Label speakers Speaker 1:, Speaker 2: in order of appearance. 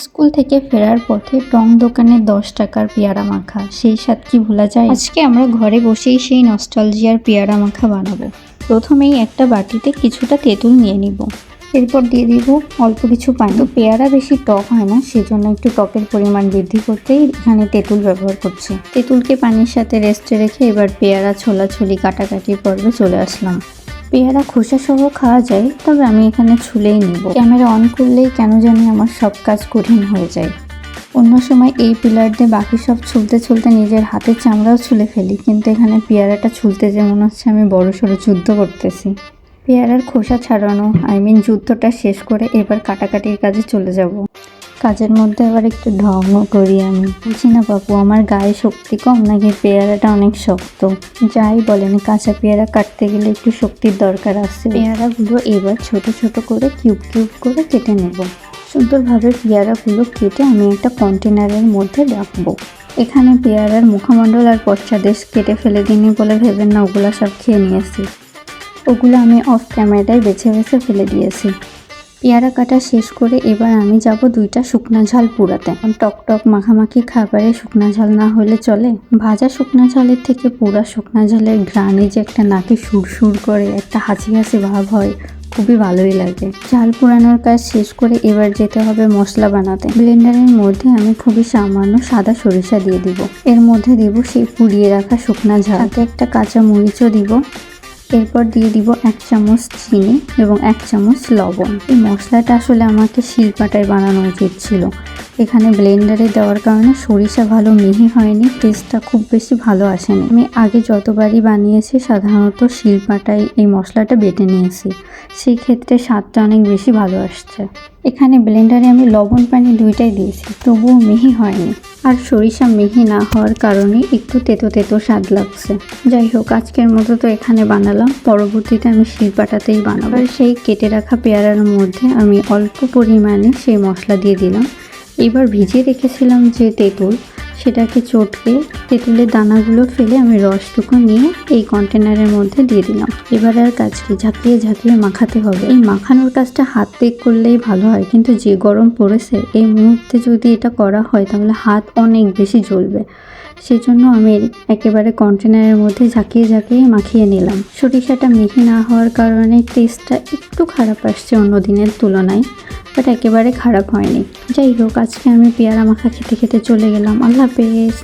Speaker 1: School থেকে ফেরার পথে টং দোকানে 10 টাকার পেয়ারা মাখা, সেই স্বাদ কি ভোলা যায়? আজকে আমরা ঘরে বসেই সেই নস্টালজিয়ার পেয়ারা মাখা বানাবো। প্রথমেই একটা বাটিতে কিছুটা তেঁতুল নিয়ে নিব, এরপর দিয়ে দিব অল্প কিছু পানি। তো পেয়ারা বেশি টক হয় না, সেজন্য একটু টকের পরিমাণ বৃদ্ধি করতেই এখানে তেঁতুল ব্যবহার করছি। তেঁতুলকে পানির সাথে রেস্টে রেখে এবার পেয়ারা ছোলাছুলি কাটাকাটি পর্বে চলে আসলাম। পেয়ারা খোসা সহ খাওয়া যায়, তবে আমি এখানে ছুলেই নিব। ক্যামেরা অন করলেই কেন জানি আমার সব কাজ কঠিন হয়ে যায়। অন্য সময় এই পিলার দিয়ে বাকি সব ছুলতে ছুলতে নিজের হাতের চামড়াও ছুলে ফেলি, কিন্তু এখানে পেয়ারাটা ছুলতে যে মনে হচ্ছে আমি বড়সড় যুদ্ধ করতেছি। পেয়ারার খোসা ছাড়ানো যুদ্ধটা শেষ করে এবার কাটাকাটির কাজে চলে যাব। কাজের মধ্যে আবার একটু ঢংও করি আমি। বুঝি না বাপু, আমার গায়ে শক্তি কম নাকি পেয়ারাটা অনেক শক্ত। যাই বলেন, কাঁচা পেয়ারা কাটতে গেলে একটু শক্তির দরকার আছে। পেয়ারাগুলো এবার ছোট ছোট করে কিউব কিউব করে কেটে নেব। সুন্দরভাবে পেয়ারাগুলো কেটে আমি একটা কন্টেনারের মধ্যে রাখবো। এখানে পেয়ারার মুখমণ্ডল আর পশ্চাদেশ কেটে ফেলে দিইনি বলে ভেবেন না, ওগুলো সব খেয়ে নিয়েছি। ওগুলো আমি অফ ক্যামেরায় বেছে বেছে ফেলে দিয়েছি। পেয়ারা কাটা শেষ করে এবার আমি যাব 2টা শুকনা ঝাল পুরাতে। টকটক মাখামাখি খাবারে শুকনা ঝাল না হলে চলে? ভাজা শুকনা ঝালের থেকে পুরা শুকনা ঝালের ঘ্রাণে যে একটা নাকে সুরসুর করে একটা হাসি হাসি ভাব হয়, খুবই ভালোই লাগে। ঝাল পুরানোর কাজ শেষ করে এবার যেতে হবে মশলা বানাতে। ব্লেন্ডারের মধ্যে আমি খুবই সামান্য সাদা সরিষা দিয়ে দিব। এর মধ্যে দিব সেই পুড়িয়ে রাখা শুকনা ঝাল, সাথে একটা কাঁচা মরিচও দিব। এরপর দিয়ে দিব 1 চামচ চিনি এবং 1 চামচ লবণ। এই মশলাটা আসলে আমাকে শিলপাটায় বানানো উচিত ছিল। এখানে ব্লেন্ডারে দেওয়ার কারণে সরিষা ভালো মিহি হয়নি, টেস্টটা খুব বেশি ভালো আসেনি। আমি আগে যতবারই বানিয়েছি সাধারণত শিলপাটায় এই মশলাটা বেটে নিয়েছি, সেই ক্ষেত্রে স্বাদটা অনেক বেশি ভালো আসছে। এখানে ব্লেন্ডারে আমি লবণ পানি 2টাই দিয়েছি, তবুও মিহি হয়নি। আর সরিষা মিহি না হওয়ার কারণে একটু তেতো তেতো স্বাদ লাগছে। যাই হোক, আজকের মতো তো এখানে বানালাম, পরবর্তীতে আমি শিলপাটাতেই বানাবো। আর সেই কেটে রাখা পেয়ারার মধ্যে আমি অল্প পরিমাণে সেই মশলা দিয়ে দিলাম। এবার ভিজিয়ে রেখেছিলাম যে তেঁতুল, সেটাকে চটকে তেঁতুলের দানাগুলো ফেলে আমি রসটুকু নিয়ে এই কন্টেনারের মধ্যে দিয়ে দিলাম। এবার আর কাজ কি, ঝাঁকিয়ে ঝাঁকিয়ে মাখাতে হবে। এই মাখানোর কাজটা হাত দিয়ে করলেই ভালো হয়, কিন্তু যে গরম পড়েছে এই মুহূর্তে যদি এটা করা হয় তাহলে হাত অনেক বেশি জ্বলবে। সেজন্য আমি একেবারে কন্টেনারের মধ্যে ঝাঁকিয়ে ঝাঁকিয়ে মাখিয়ে নিলাম। সরিষাটা মিহি না হওয়ার কারণে টেস্টটা একটু খারাপ আসছে অন্য দিনের তুলনায়, বাট একেবারে খারাপ হয়নি। যাই হোক, আজকে আমি পেয়ারা মাখা খেতে খেতে চলে গেলাম। আল্লাহ হাফেজ।